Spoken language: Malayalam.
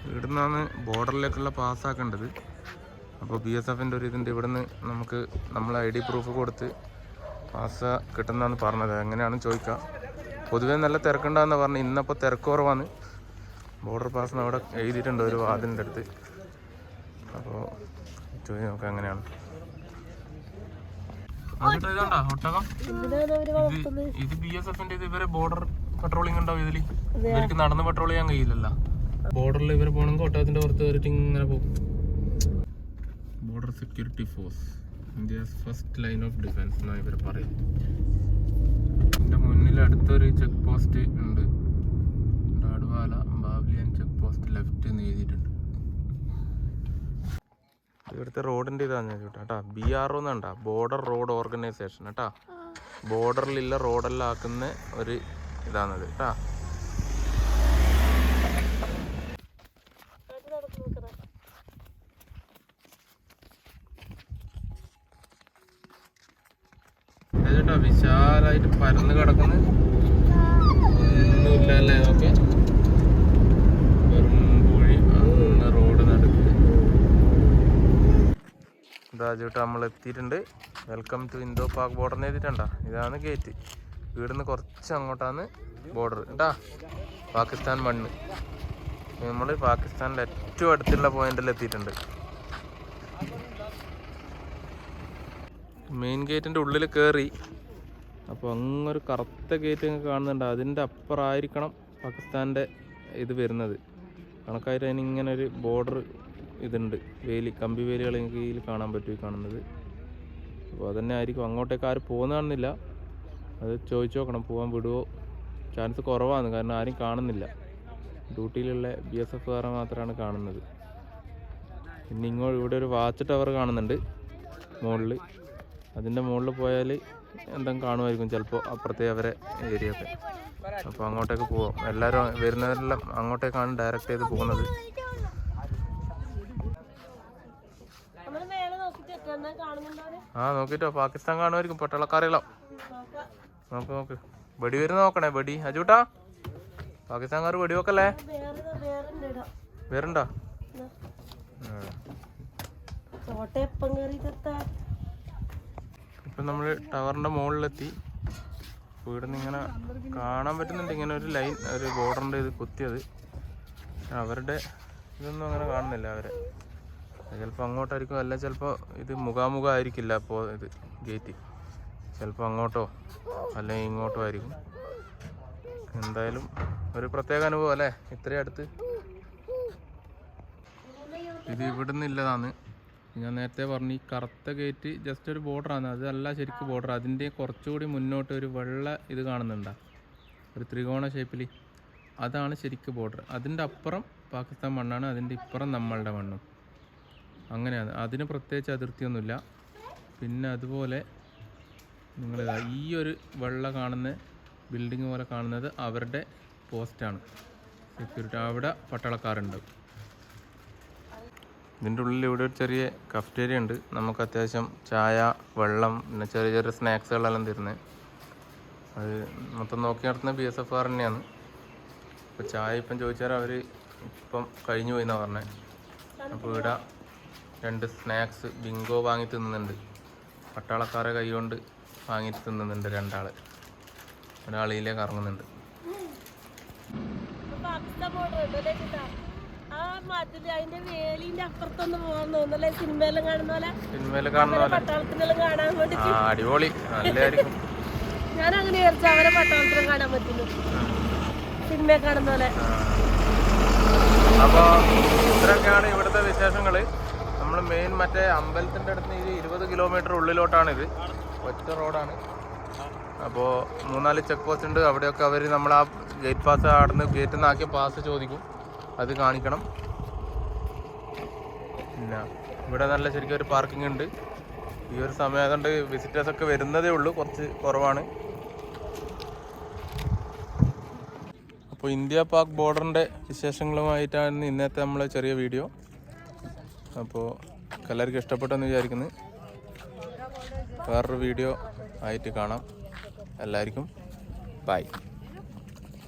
ഇവിടെ നിന്നാണ് ബോർഡറിലേക്കുള്ള പാസ്സാക്കേണ്ടത്. അപ്പോൾ BSFൻ്റെ ഒരു ഇതിൻ്റെ ഇവിടെ നിന്ന് നമുക്ക് നമ്മൾ ID പ്രൂഫ് കൊടുത്ത് പാസ് കിട്ടുന്നതാണ് പറഞ്ഞത്. എങ്ങനെയാണെന്ന് ചോദിക്കാം. പൊതുവേ നല്ല തിരക്കുണ്ടാകുന്ന പറഞ്ഞു. ഇന്നപ്പോൾ തിരക്ക് കുറവാണ്. ബോർഡർ പാസ് അവിടെ എഴുതിയിട്ടുണ്ട് ഒരു വാതിലിൻ്റെ അടുത്ത്. അപ്പോൾ ചോദിച്ചു നോക്കാം എങ്ങനെയാണ്. ഇത് BSFൻ്റെ ഇത് ഇവരെ ബോർഡർ പെട്രോളിംഗ് ഉണ്ടാവും. ഇതിൽ ഇവർക്ക് നടന്ന് പെട്രോൾ ചെയ്യാൻ കഴിയില്ലല്ലോ. ബോർഡറിൽ ഇവർ പോകണമെങ്കിൽ ഒട്ടകത്തിന്റെ പുറത്ത് കയറിയിട്ട് ഇങ്ങനെ പോകും. Border security force, India's first line of defence എന്നാണ് ഇവർ പറയുന്നത്. ഇതിന്റെ മുന്നിൽ അടുത്തൊരു ചെക്ക് പോസ്റ്റ് ഉണ്ട്. ഡാഡ്വാല ബാവ്ലിയൻ ചെക്ക് പോസ്റ്റ് ലെഫ്റ്റ് എന്ന് എഴുതിയിട്ടുണ്ട്. ഇവിടുത്തെ റോഡിന്റെ ഇതാണ് കേട്ടോ. BRO എന്നുണ്ടാ, ബോർഡർ റോഡ് ഓർഗനൈസേഷൻ കേട്ടാ. ബോർഡറിലുള്ള റോഡെല്ലാം ആക്കുന്ന ഒരു ഇതാണത് കേട്ടാ. ചേട്ടാ വിശാലായിട്ട് പരന്ന് കിടക്കുന്ന ഒന്നുമില്ലല്ലേ. അതൊക്കെ വെറും കുഴി, അന്ന് റോഡ് നടുക്ക്. ഇതാ ചേട്ടാ നമ്മൾ എത്തിയിട്ടുണ്ട്. Welcome to Indo Pak border എഴുതിയിട്ടുണ്ടാ. ഇതാണ് ഗേറ്റ്. ഇവിടുന്ന് കുറച്ച് അങ്ങോട്ടാണ് ബോർഡർ കേട്ടാ. പാകിസ്ഥാൻ മണ്ണ്. നമ്മൾ പാകിസ്ഥാനിലെ ഏറ്റവും അടുത്തുള്ള പോയിന്റിൽ എത്തിയിട്ടുണ്ട്. മെയിൻ ഗേറ്റിൻ്റെ ഉള്ളിൽ കയറി. അപ്പോൾ അങ്ങൊരു കറുത്ത ഗേറ്റ് നിങ്ങൾക്ക് കാണുന്നുണ്ട്. അതിൻ്റെ അപ്പുറമായിരിക്കണം പാകിസ്ഥാൻ്റെ ഇത് വരുന്നത്. കണക്കായിട്ട് അതിന് ഇങ്ങനെ ഒരു ബോർഡർ ഇതുണ്ട്. വേലി, കമ്പി വേലികൾ എനിക്ക് ഇതിൽ കാണാൻ പറ്റും, ഈ കാണുന്നത്. അപ്പോൾ അതന്നെ ആയിരിക്കും. അങ്ങോട്ടേക്ക് ആരും പോകുന്ന കാണുന്നില്ല. അത് ചോദിച്ചു നോക്കണം, പോകാൻ വിടുമോ. ചാൻസ് കുറവാണ്, കാരണം ആരും കാണുന്നില്ല. ഡ്യൂട്ടിയിലുള്ള BSFകാരെ മാത്രമാണ് കാണുന്നത്. പിന്നെ ഇവിടെ ഒരു വാച്ച് ടവർ കാണുന്നുണ്ട് മുകളിൽ. അതിൻ്റെ മുകളിൽ പോയാൽ എന്തെങ്കിലും കാണുമായിരിക്കും ചിലപ്പോൾ, അപ്പുറത്തെ അവരെ ഏരിയ ഒക്കെ. അപ്പോൾ അങ്ങോട്ടേക്ക് പോവാം. എല്ലാവരും വരുന്നവരെല്ലാം അങ്ങോട്ടേക്കാണ് ഡയറക്റ്റ് ചെയ്ത് പോകുന്നത്. ആ നോക്കിട്ടോ, പാകിസ്ഥാൻ കാണുമായിരിക്കും. പട്ടാളക്കാരെല്ലോ നോക്ക്. വെടി വരുന്ന നോക്കണേ. വെടി അജൂട്ടാ, പാകിസ്ഥാൻകാർ വെടി വെക്കല്ലേ. വേറുണ്ടോ? ഇപ്പം നമ്മൾ ടവറിൻ്റെ മുകളിലെത്തി. ഇവിടെ നിന്ന് ഇങ്ങനെ കാണാൻ പറ്റുന്നുണ്ട്, ഇങ്ങനെ ഒരു ലൈൻ, ഒരു ബോർഡറിൻ്റെ ഇത് കുത്തിയത്. അവരുടെ ഇതൊന്നും അങ്ങനെ കാണുന്നില്ല. അവരെ ചിലപ്പോൾ അങ്ങോട്ടായിരിക്കും, അല്ല ചിലപ്പോൾ ഇത് മുഖാമുഖമായിരിക്കില്ല. അപ്പോൾ ഇത് ഗേറ്റ് ചിലപ്പോൾ അങ്ങോട്ടോ അല്ലെങ്കിൽ ഇങ്ങോട്ടോ ആയിരിക്കും. എന്തായാലും ഒരു പ്രത്യേക അനുഭവം അല്ലേ, ഇത്രയും അടുത്ത്. ഇത് ഇവിടുന്ന് ഇല്ലതാണ്. ഞാൻ നേരത്തെ പറഞ്ഞു, ഈ കറുത്ത ഗേറ്റ് ജസ്റ്റ് ഒരു ബോർഡറാണ്. അതല്ല ശരിക്കും ബോർഡർ. അതിൻ്റെ കുറച്ചുകൂടി മുന്നോട്ട് ഒരു വെള്ള ഇത് കാണുന്നുണ്ടോ, ഒരു ത്രികോണ ഷേപ്പിൽ. അതാണ് ശരിക്കും ബോർഡർ. അതിൻ്റെ അപ്പുറം പാകിസ്ഥാൻ മണ്ണാണ്, അതിൻ്റെ ഇപ്പുറം നമ്മളുടെ മണ്ണും. അങ്ങനെയാണ്. അതിന് പ്രത്യേകിച്ച് അതിർത്തിയൊന്നുമില്ല. പിന്നെ അതുപോലെ നിങ്ങളിതാ ഈ ഒരു വെള്ള കാണുന്ന ബിൽഡിങ് പോലെ കാണുന്നത് അവരുടെ പോസ്റ്റാണ്, സെക്യൂരിറ്റി. അവിടെ പട്ടാളക്കാരുണ്ട്. ഇതിൻ്റെ ഉള്ളിൽ ഇവിടെ ഒരു ചെറിയ കഫ്റ്റേരിയ ഉണ്ട്. നമുക്ക് അത്യാവശ്യം ചായ, വെള്ളം, പിന്നെ ചെറിയ ചെറിയ സ്നാക്സുകളെല്ലാം തരുന്നത്. അത് മൊത്തം നോക്കി നടത്തുന്ന BSFകാർ തന്നെയാണ്. ഇപ്പോൾ ചായ ഇപ്പം ചോദിച്ചാൽ അവർ ഇപ്പം കഴിഞ്ഞു പോയി എന്നാണ് പറഞ്ഞത്. അപ്പോൾ ഇവിടെ 2 സ്നാക്സ് ബിങ്കോ വാങ്ങി തിന്നുന്നുണ്ട്. പട്ടാളക്കാരെ കൈ കൊണ്ട് വാങ്ങിയിട്ട് തിന്നുന്നുണ്ട് 2 ആൾ. ഒരാളിലേക്ക് ഇറങ്ങുന്നുണ്ട്. സിനിമയിൽ കാണുന്ന പോലെ അടിപൊളി, നല്ലതായിരിക്കും. ഞാൻ അങ്ങനെ വിചാരിച്ചു അവരെ പട്ടാളത്തിലും കാണാൻ പറ്റുന്നു, സിനിമ കാണുന്ന പോലെ. അപ്പോൾ ഇത്രയൊക്കെയാണ് ഇവിടുത്തെ വിശേഷങ്ങൾ. നമ്മൾ മെയിൻ മറ്റേ അമ്പലത്തിൻ്റെ അടുത്ത് ഇത് 20 കിലോമീറ്റർ ഉള്ളിലോട്ടാണിത്. ഒറ്റ റോഡാണ്. അപ്പോൾ 3-4 ചെക്ക് പോസ്റ്റ് ഉണ്ട്. അവിടെയൊക്കെ അവർ നമ്മൾ ആ ഗേറ്റ് പാസ് ആടുന്ന് ഗേറ്റിൽ നിന്നാക്കിയ പാസ് ചോദിക്കും, അത് കാണിക്കണം. പിന്നെ ഇവിടെ നല്ല ശരിക്കും ഒരു പാർക്കിംഗ് ഉണ്ട്. ഈ ഒരു സമയം അതുകൊണ്ട് വിസിറ്റേഴ്സൊക്കെ വരുന്നതേ ഉള്ളൂ, കുറച്ച് കുറവാണ്. അപ്പോൾ ഇന്ത്യ പാക് ബോർഡറിൻ്റെ വിശേഷങ്ങളുമായിട്ടാണ് ഇന്നത്തെ നമ്മളെ ചെറിയ വീഡിയോ. അപ്പോൾ എല്ലാവർക്കും ഇഷ്ടപ്പെട്ടെന്ന് വിചാരിക്കുന്നു. വേറൊരു വീഡിയോ ആയിട്ട് കാണാം. എല്ലാവർക്കും ബൈ.